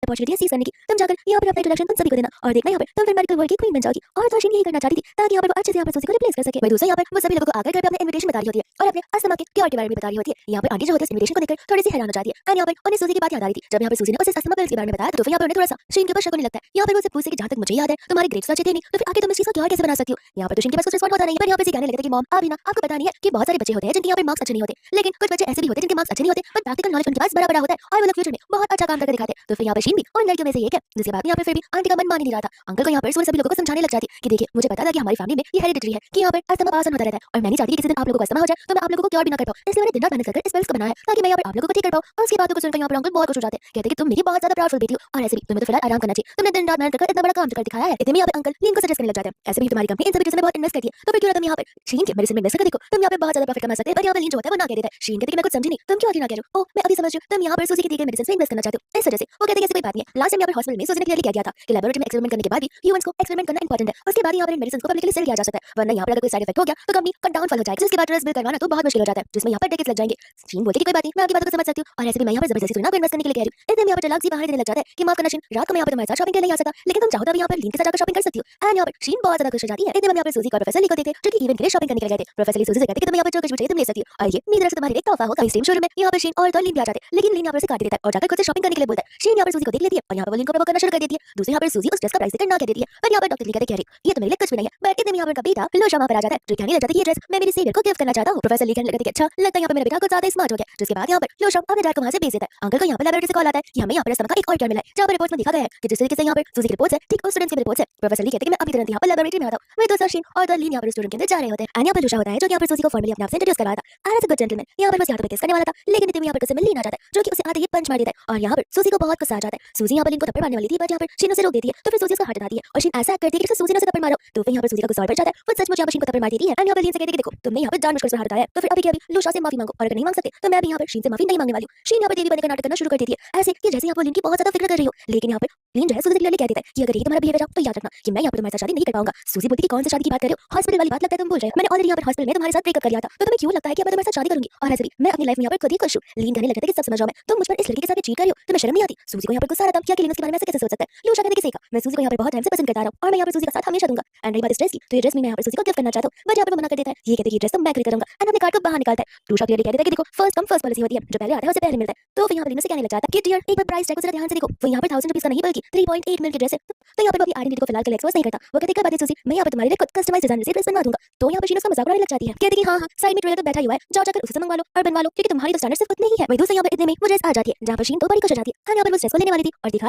Opportunity है seize करने की। तुम जाकर यहाँ पर अपना इंट्रोडक्शन तुम सभी को देना और देखना यहाँ पर तुम फिर मेडिकल वर्ल्ड की क्वीन बन जाओगी। और तो यही करना चाहती थी ताकि यहाँ पर वो अच्छे से यहाँ पर सूजी को रिप्लेस कर सके। वही दूसरा यहाँ पर वो सभी लोगों को आकर घर पे अपने इन्विटेशन बता रही होती है और अपने अस्थमा के क्योर के बारे में बता रही होती है। यहाँ पर आंटी जो होती है इन्विटेशन को देखकर थोड़ी सी हैरान हो जाती है एंड यहाँ पर उन्हें सूजी की बात याद आ रही थी। जब यहाँ पर सूजी ने उसे अस्थमा पिल्स के बारे में बताया तो फिर यहाँ पर उन्हें थोड़ा सा शीन के ऊपर शक होने लगता है। यहाँ पर वो उसे पूछती है कि जहाँ तक मुझे याद है तुम्हारे ग्रेड्स अच्छे थे नहीं तो फिर आगे तुम इस चीज को क्योर कैसे बना सकती हो। यहाँ पर तो शीन के पास कुछ रिस्पॉन्स होता नहीं है पर यहाँ पर कहने लगता है कि मॉम अभी ना आपको पता नहीं है कि बहुत सारे बच्चे होते हैं जिनके यहाँ पर मार्क्स अच्छे नहीं होते लेकिन कुछ बच्चे ऐसे भी होते हैं जिनके मार्क्स अच्छे नहीं होते पर प्रैक्टिकल नॉलेज उनके पास बड़ा बड़ा होता है और वो लोग फ्यूचर में बहुत अच्छा काम करके दिखाते हैं। तो फिर यहाँ पर शीन भी उन लड़कियों में से एक है जिसके बाद यहाँ पर फिर भी आंटी का मन मान ही नहीं रहा था। अंकल को यहाँ पर सभी लोगों को समझाने लग जाती कि देखिए मुझे पता था कि हमारी फैमिली में ये हेरिडिटरी है कि यहाँ पर अस्थमा पास होता रहता है और मैं नहीं चाहती कि किसी दिन आप लोगों को अस्थमा हो जाए तो मैं आप लोगों को क्योर भी ना कर पाऊं। इसलिए मैंने दिन रात मेहनत करके इस पिल्स को बनाया है ताकि मैं यहाँ पर आप लोगों को ठीक कर पाऊं। और उसकी बातों को सुनकर यहाँ पर अंकल बहुत खुश हो जाते हैं, कहते कि तुम मेरी बहुत ज्यादा प्राउडफुल बेटी हो और ऐसे भी तुम्हें तो फिलहाल आराम करना चाहिए। तुमने दिन रात मेहनत करके इतना बड़ा काम कर दिखाया है। इतने में यहाँ पर अंकल लीन को सजेस्ट करने लग जाते हैं ऐसे भी तुम्हारी कंपनी इन सभी चीजों में बहुत इन्वेस्ट करती है तो फिर क्यों ना तुम यहाँ पर शीन के मेडिसिन में इन्वेस्ट करके देखो तुम यहाँ पे बहुत ज्यादा प्रॉफिट कमा सकते हैं। पर यहाँ पर लीन जो होता है वो ना कह देता है। शीन कहती है कि मैं कुछ समझी नहीं तुम क्यों ना कह रहे हो। ओ मैं अभी समझ रही हूँ तुम यहाँ पर सूजी की दी गई मेडिसिन में इन्वेस्ट करना चाहते हो इस वजह से। वो कहते हैं कि ऐसी कोई बात नहीं है। लास्ट टाइम यहाँ पर हॉस्पिटल में सूजी ने क्लियरली कह दिया था कि लैबोरेटरी में एक्सपेरिमेंट करने के बाद भी ह्यूमंस को एक्सपेरिमेंट करना इंपॉर्टेंट है। उसके बाद यहाँ पर इन मेडिसिन को पब्लिकली सेल किया जा सकता है वरना यहाँ पर अगर कोई साइड इफेक्ट हो गया तो कंपनी का डाउनफॉल हो जाएगा जिसके बाद ट्रस्ट बिल्ड करवाना तो बहुत मुश्किल हो जाता है जिसमें यहाँ पर टिकट्स लग जाएंगे। शीन बोलती है कि कोई बात नहीं मैं आपकी बातों को समझ सकती हूँ और ऐसे भी मैं यहाँ पर जबरदस्ती ना इन्वेस्ट करने के लिए कह रही हूँ। इसलिए यहाँ पर जलाग बहाने देने लग जाता है कि माफ करना शीन रात को मैं यहाँ पर तुम्हारे साथ शॉपिंग के लिए नहीं आ सकता लेकिन तुम चाहो तो यहाँ पर लीन के साथ जाकर शॉपिंग कर सकती हो। एंड यहाँ पर शीन बहुत ज्यादा खुश हो जाती है। इतने में यहाँ पर सूजी को प्रोफेसर ली को देखते जो कि इवेंट के लिए शॉपिंग करने के लिए गए थे। प्रोफेसर ली सूजी से कहते कि तुम यहाँ पर जो कुछ भी चाहिए तुम ले सकती हो और ये मेरी तरफ से तुम्हारे लिए एक तोहफा होगा। इस सेम शोरूम में यहाँ पर शीन और तो लीन भी आ जाते हैं लेकिन लीन यहाँ पर से काट देता है और जाकर खुद से शॉपिंग करने के लिए बोलता है। शीन यहाँ पर सूजी को देख लेती है और यहाँ पर लीन को प्रपोज करना शुरू कर देती है। दूसरी यहाँ पर सूजी उस ड्रेस का प्राइस देकर ना कह देती है पर यहाँ पर डॉक्टर ली कहते ये तो मेरे लिए कुछ भी नहीं है। बट इतने में यहाँ पर का बेटा लोशा वहाँ पर आ जाता है जो कहने लग जाता है कि ये ड्रेस मैं मेरी सेवियर को गिफ्ट करना चाहता हूँ। प्रोफेसर ली कहने लगता है कि अच्छा लगता है यहाँ पर मेरा बेटा कुछ ज्यादा स्मार्ट हो गया। जिसके बाद यहाँ पर लोशा अपने डैड को वहाँ से भेज देता है। अंकल को यहाँ पर लैबोरेटरी से कॉल आता है कि हमें यहाँ पर अस्थमा का एक और क्योर मिला है जहाँ पर रिपोर्ट्स में दिखा गया है कि जिस तरीके से यहाँ पर सूजी की रिपोर्ट्स है ठीक उस स्टूडेंट की रिपोर्ट्स है। प्रोफेसर ली कहते हैं कि मैं अभी तुरंत यहाँ पर लैबोरेटरी में आता हूँ। वही तो शीन और लीन यहाँ पर स्टूडेंट के अंदर जा रहे होते हैं एंड यहाँ पर लोशा होता है जो यहाँ पर सूजी को फॉर्मली अपने आप से इंट्रोड्यूस करवाया था एज अ गुड जेंटलमैन। यहाँ पर बस यहाँ पे किस करने वाला था लेकिन इतने में यहाँ पर उसे लीन आ जाता है जो कि उसे आते ही पंच मार देता है और यहाँ पर सूजी को बहुत गुस्सा आ जाता है। सूजी यहाँ पर लीन को थप्पड़ मारने वाली थी बट यहाँ पर शीन उसे रोक देती है तो फिर सूजी उसको हटा देती है और शीन ऐसा करती है कि सूजी ने उसे थप्पड़ मारो तो फिर यहाँ पर सूजी का गुस्सा और बढ़ जाता है। वो सचमुच यहाँ पर शीन को थप्पड़ मार देती है एंड यहाँ पर लीन से कहती है कि देखो तुमने यहाँ पर जानबूझकर उसको हाथ उठाया तो फिर अभी के अभी लोशा से माफी मांगो और अगर नहीं मांग सकते तो मैं भी यहाँ पर शीन से माफी नहीं मांगने वाली हूँ। शीन यहाँ पर देवी बनकर नाटक करना शुरू कर देती है ऐसे कि जैसे यहाँ पर लीन की बहुत ज्यादा फिक्र कर रही हो लेकिन यहाँ पर लीन जो है सूजी से क्लियरली कह देता है कि अगर ये तुम्हारा बिहेवियर तो याद रखना कि मैं यहाँ पर तुम्हारे साथ शादी नहीं कर पाऊंगा। सूजी बोलती है कि कौन सी शादी की बात कर रहे हो हॉस्पिटल वाली बात लगता है तुम बोल रहे हो। मैंने ऑलरेडी यहाँ पर हॉस्पिटल में तुम्हारे साथ ब्रेकअप कर लिया था तो तुम्हें क्यों लगता है कि मैं तुम्हारे साथ शादी करूंगी और ऐसे भी मैं अपनी लाइफ में यहाँ पर खुद ही खुश हूँ। लीन कहने लगता है कि सब समझ रहा हूं मैं तुम मुझ पर इस लड़की के साथ चीट कर रही हो तुम्हें शर्म नहीं आती। सूजी को यहाँ पर गुस्सा आ रहा था क्या कि लीन उसके बारे में ऐसे कैसे सोच सकता है। लोशा कहने की सही मैं सूजी को यहाँ पर बहुत टाइम से पसंद करता रहा हूँ और मैं यहाँ पर सूजी का साथ हमेशा दूंगा एंड रही बात इस ड्रेस की तो ये ड्रेस मैं यहाँ पर सूजी को गिफ्ट करना चाहता हूँ बट यहाँ पर वो मना कर देता है। ये कहते हैं कि ड्रेस तो मैं खरीद करूंगा एंड अपने कार्ड को बाहर निकालता है। लोशा क्लियरली कहता है कि देखो फर्स्ट कम फर्स्ट पॉलिसी होती है जो पहले आता है उसे पहले मिलता है। तो फिर यहाँ पर लीन से कहने लग जाता है कि डियर एक बार प्राइस टैग को जरा ध्यान से देखो वो यहाँ पर 1000 रुपीस का नहीं बल्कि 3.8 मिल की ड्रेस है। तो यहाँ पर वो अपनी आइडेंटिटी को फिलहाल के लिए एक्सपोज नहीं करता। वो कहते हैं बात सूजी मैं यहाँ पर तुम्हारे लिए खुद कस्टमाइज डिजाइन से ड्रेस बनवा दूंगा। तो यहाँ पर शीन उसका मजाक उड़ाने लग जाती है कहती है कि हाँ हाँ साइड में ट्रेलर तो बैठा ही हुआ है जाओ जाकर उसे मंगवा लो और बनवा लो क्योंकि तुम्हारी तो स्टैंडर्ड सिर्फ उतने ही है। वही दूसरा यहाँ पर इतने में वो ड्रेस आ जाती है जहाँ पर शीन तो बड़ी खुश हो जाती है। यहाँ पर वो ड्रेस को लेने वाली थी और दिखा